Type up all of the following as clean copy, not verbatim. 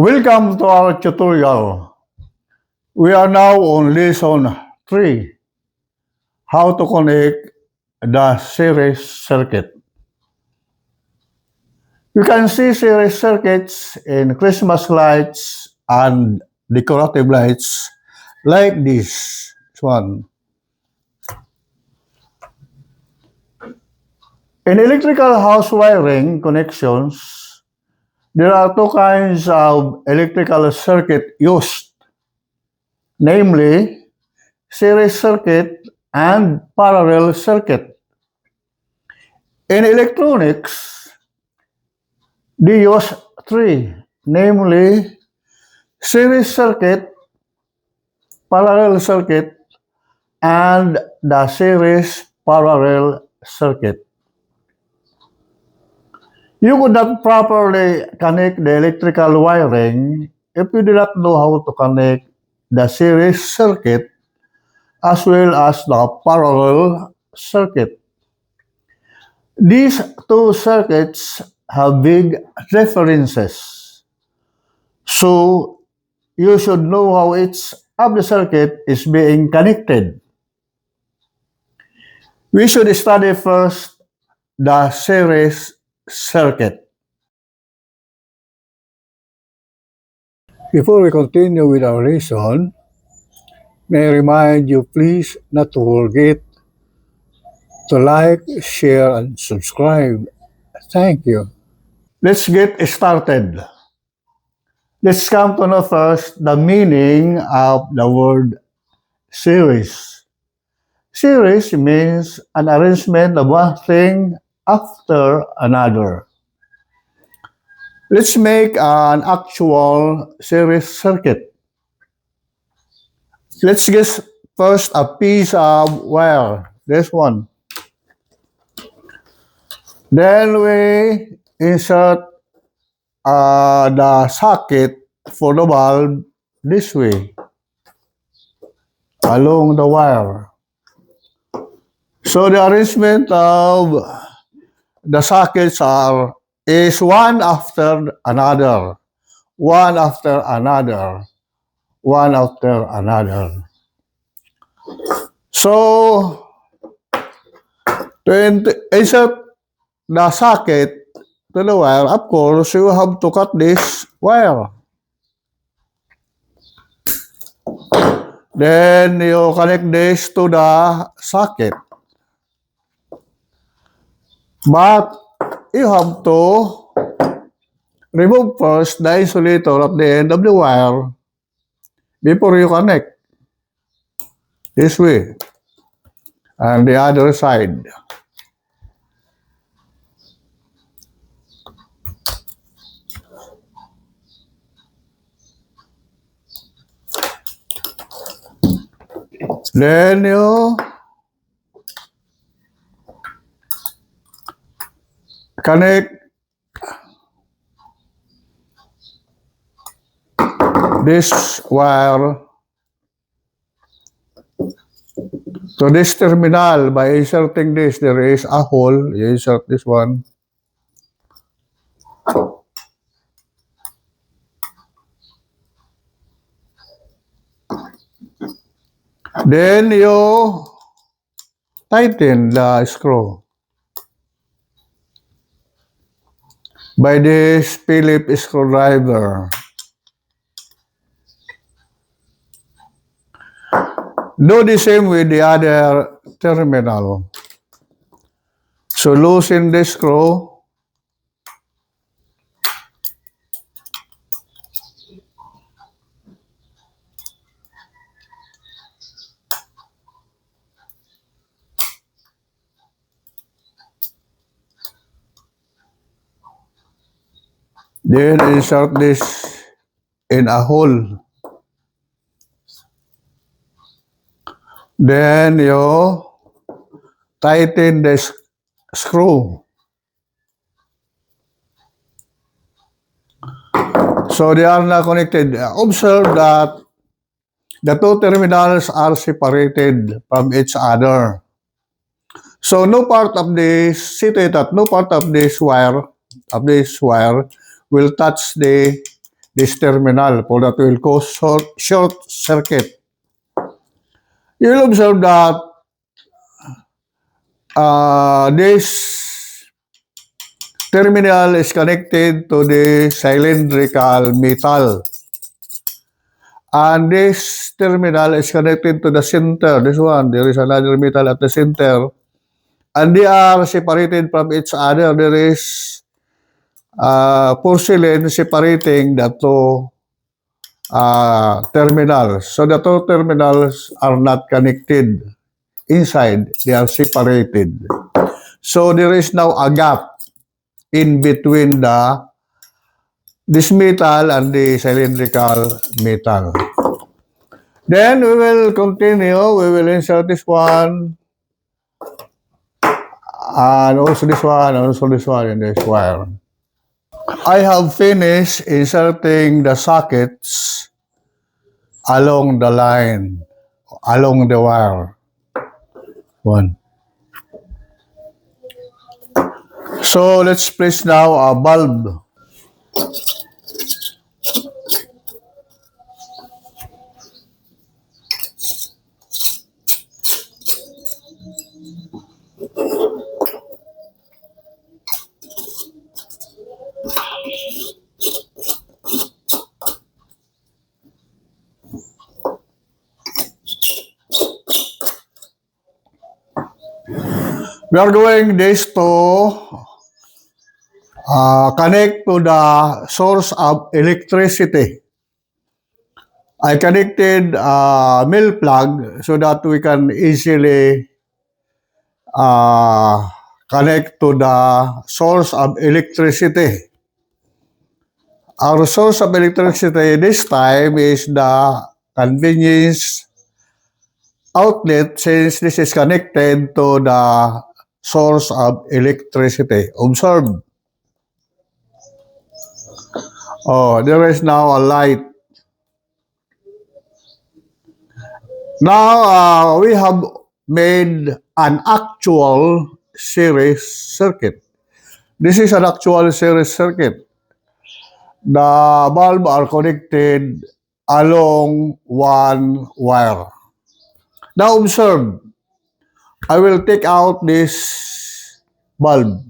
Welcome to our tutorial. We are now on lesson 3, how to connect the series circuit. You can see series circuits in Christmas lights and decorative lights like this one. In electrical house wiring connections, there are two kinds of electrical circuit used, namely series circuit and parallel circuit. In electronics, they use three, namely series circuit, parallel circuit, and the series parallel circuit. You could not properly connect the electrical wiring if you do not know how to connect the series circuit as well as the parallel circuit. These two circuits have big differences, so you should know how each of the circuit is being connected. We should study first the series circuit. Before we continue with our lesson, may I remind you please not to forget to like, share, and subscribe. Thank you. Let's get started. Let's come to know first the meaning of the word series. Series means an arrangement of one thing after another. Let's make an actual series circuit. Let's get first a piece of wire, this one. Then we insert the socket for the bulb this way, along the wire. So the arrangement of the sockets is one after another, one after another, one after another. So to insert the socket to the wire, of course, you have to cut this wire. Then you connect this to the socket. But you have to remove first the insulator at the end of the wire before you connect. This way. And the other side. Then you connect this wire to this terminal by inserting this. There is a hole. You insert this one. Then you tighten the screw by this Phillips screwdriver. Do the same with the other terminal. So loosen the screw. Then insert this in a hole. Then you tighten the screw. So they are now connected. Observe that the two terminals are separated from each other. So no part of this, see that no part of this wire will touch the this terminal for that will cause short circuit. You will observe that this terminal is connected to the cylindrical metal. And this terminal is connected to the center. This one, there is another metal at the center. And they are separated from each other. There is porcelain separating the two terminals. So the two terminals are not connected inside. They are separated. So there is now a gap in between this metal and the cylindrical metal. Then we will continue. We will insert this one, and also this one, and also this one in this wire. I have finished inserting the sockets along the line, along the wire. One. So let's place now a bulb. We are doing this to connect to the source of electricity. I connected a mill plug so that we can easily connect to the source of electricity. Our source of electricity this time is the convenience outlet, since this is connected to the source of electricity. Observe. Oh, there is now a light. Now we have made an actual series circuit. This is an actual series circuit. The bulb are connected along one wire. Now observe. I will take out this bulb.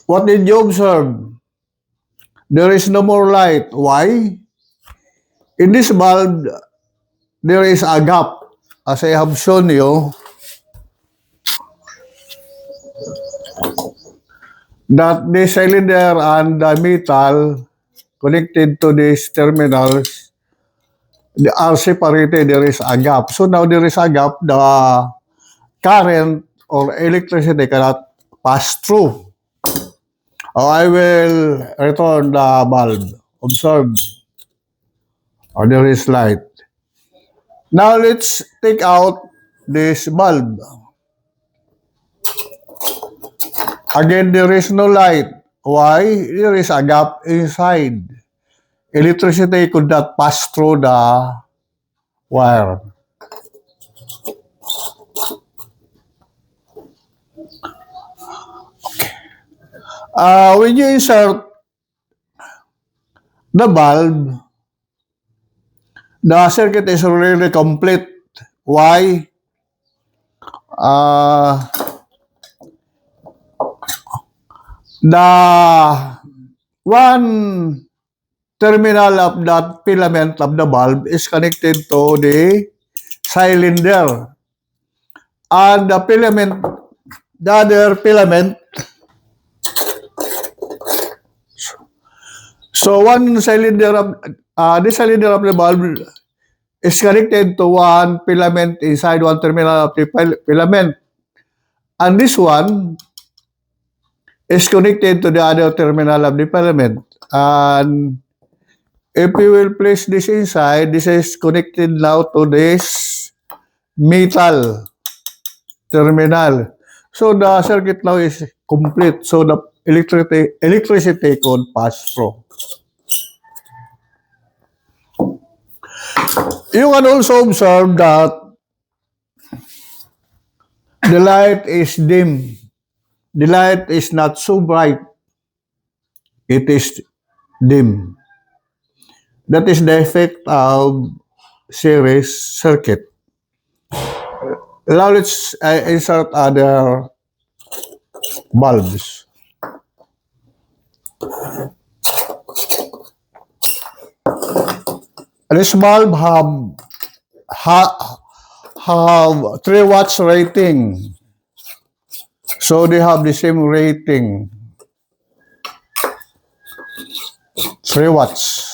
What did you observe? There is no more light. Why? In this bulb, there is a gap. As I have shown you, that the cylinder and the metal connected to these terminals, they are separated. There is a gap. So now there is a gap. The current or electricity cannot pass through. I will return the bulb. Observe. There is light. Now let's take out this bulb. Again, there is no light. Why? There is a gap inside. Electricity could not pass through the wire. When you insert the bulb, the circuit is really complete. Why? The one terminal of that filament of the bulb is connected to the cylinder. And the filament, the other filament, so one cylinder of, this cylinder of the bulb is connected to one filament inside one terminal of the filament. And this one is connected to the other terminal of the filament. And if we will place this inside, this is connected now to this metal terminal. So the circuit now is complete. So the electricity could pass through. You can also observe that the light is dim. The light is not so bright. It is dim. That is the effect of series circuit. Now let's insert other bulbs. This bulb have 3 watts rating. So they have the same rating. 3 watts.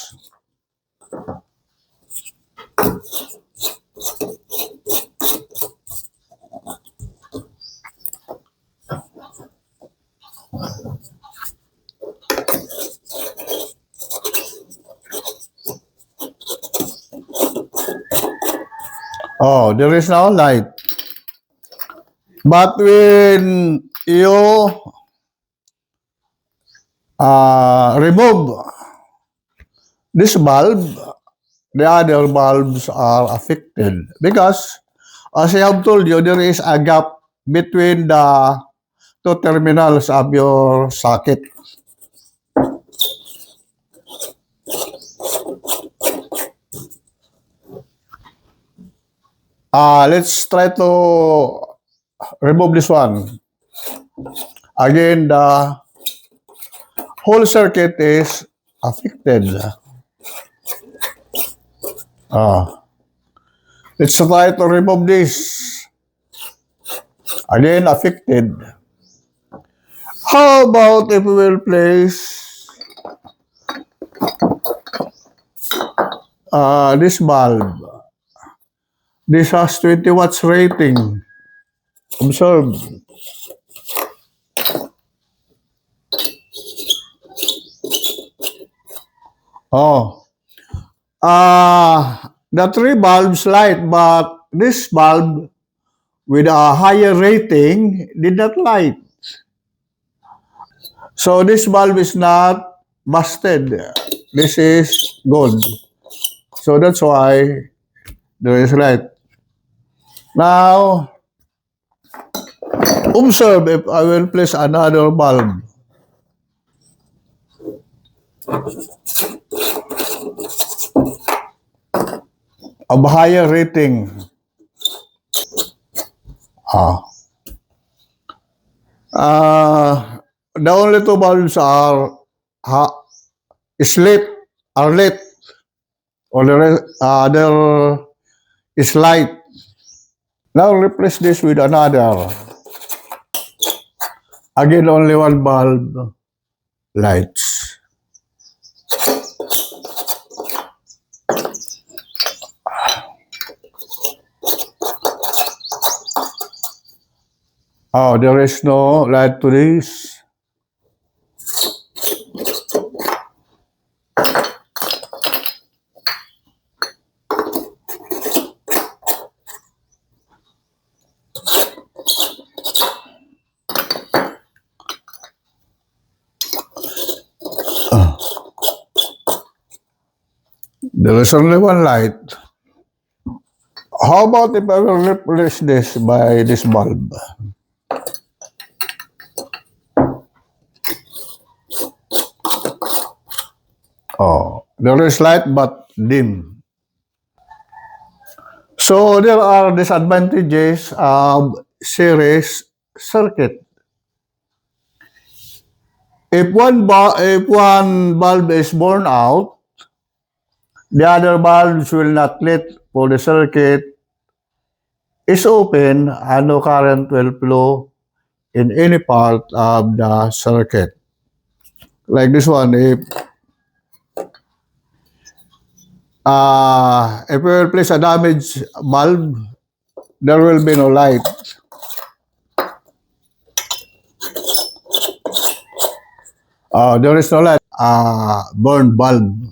Oh, there is no light. But when you remove this bulb, the other bulbs are affected because, as I have told you, there is a gap between the 2 terminals of your socket. Let's try to remove this one. Again, the whole circuit is affected. Let's try to remove this. Again, affected. How about if we will place this bulb? This has 20 watts rating. Observe. Oh. The 3 bulbs light, but this bulb with a higher rating did not light. So this bulb is not busted. This is gold. So that's why there is light. Now, observe if I will place another bulb. Of higher rating. The only 2 bulbs are lit, or the other is light. Now replace this with another. Again, only 1 bulb lights. Oh, there is no light to this. There is only 1 light. How about if I will replace this by this bulb? Oh, there is light but dim. So there are disadvantages of series circuit. If one bulb is born out, the other bulbs will not lit for the circuit is open and no current will flow in any part of the circuit. Like this one, if we will place a damaged bulb, there will be no light. There is no light. Burned bulb.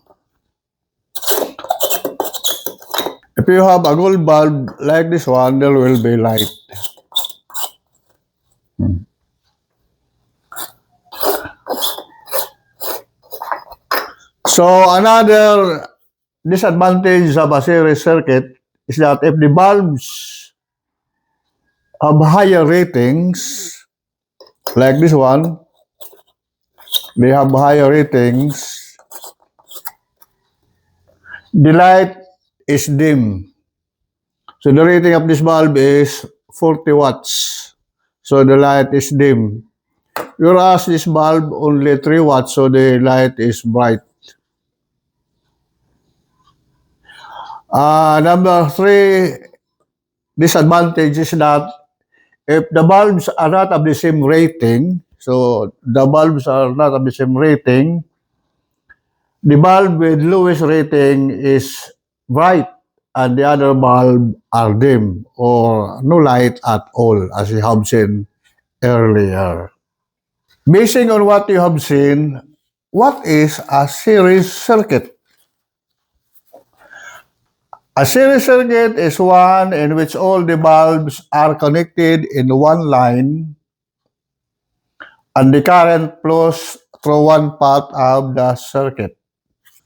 If you have a gold bulb like this one, there will be light. So another disadvantage of a series circuit is that if the bulbs have higher ratings, like this one, they have higher ratings, The light is dim. So the rating of this bulb is 40 watts. So the light is dim. Whereas this bulb only 3 watts, so the light is bright. Number 3 disadvantage is that if the bulbs are not of the same rating, so the bulbs are not of the same rating, the bulb with lowest rating is bright and the other bulb are dim or no light at all, as you have seen earlier. Basing on what you have seen, what is a series circuit? A series circuit is one in which all the bulbs are connected in one line and the current flows through one part of the circuit.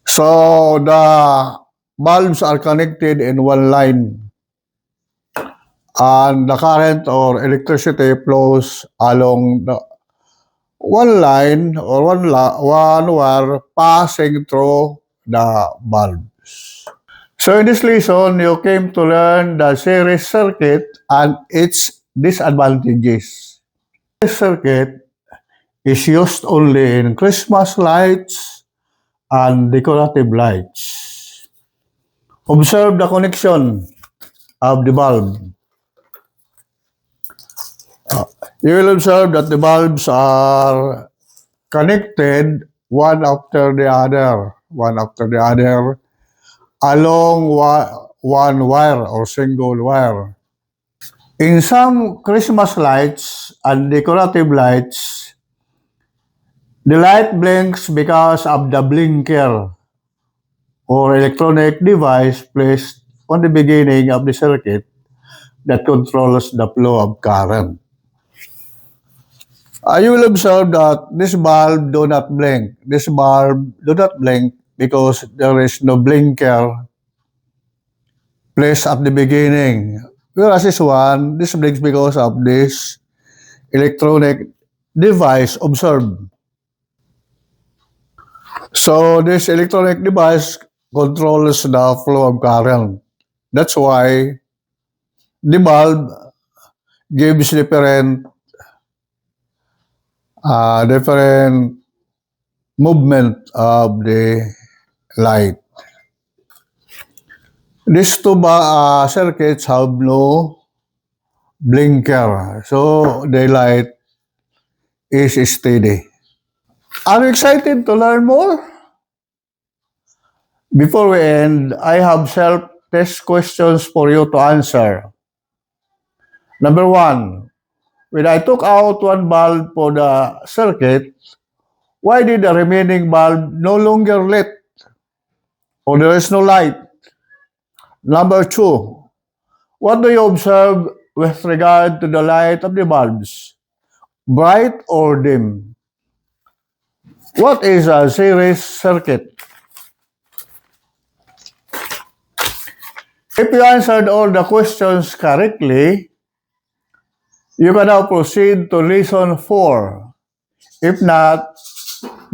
So the bulbs are connected in one line and the current or electricity flows along the one line or one wire passing through the bulbs. So in this lesson, you came to learn the series circuit and its disadvantages. This circuit is used only in Christmas lights and decorative lights. Observe the connection of the bulb. You will observe that the bulbs are connected one after the other, along one wire or single wire. In some Christmas lights and decorative lights, the light blinks because of the blinker or electronic device placed on the beginning of the circuit that controls the flow of current. You will observe that this bulb do not blink. This bulb do not blink because there is no blinker placed at the beginning. Whereas this blinks because of this electronic device observed. So this electronic device controls the flow of current. That's why the bulb gives different movement of the light. These two circuits have no blinker, so the light is steady. Are you excited to learn more? Before we end, I have self-test questions for you to answer. Number 1, when I took out one bulb for the circuit, why did the remaining bulb no longer lit or there is no light? Number 2, what do you observe with regard to the light of the bulbs? Bright or dim? What is a series circuit? If you answered all the questions correctly, you can now proceed to lesson 4. If not,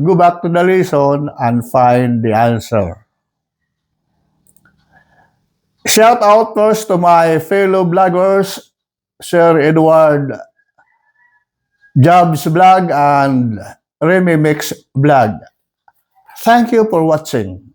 go back to the lesson and find the answer. Shout out first to my fellow bloggers, Sir Edward Jobs Blog and Remy Mix Blog. Thank you for watching.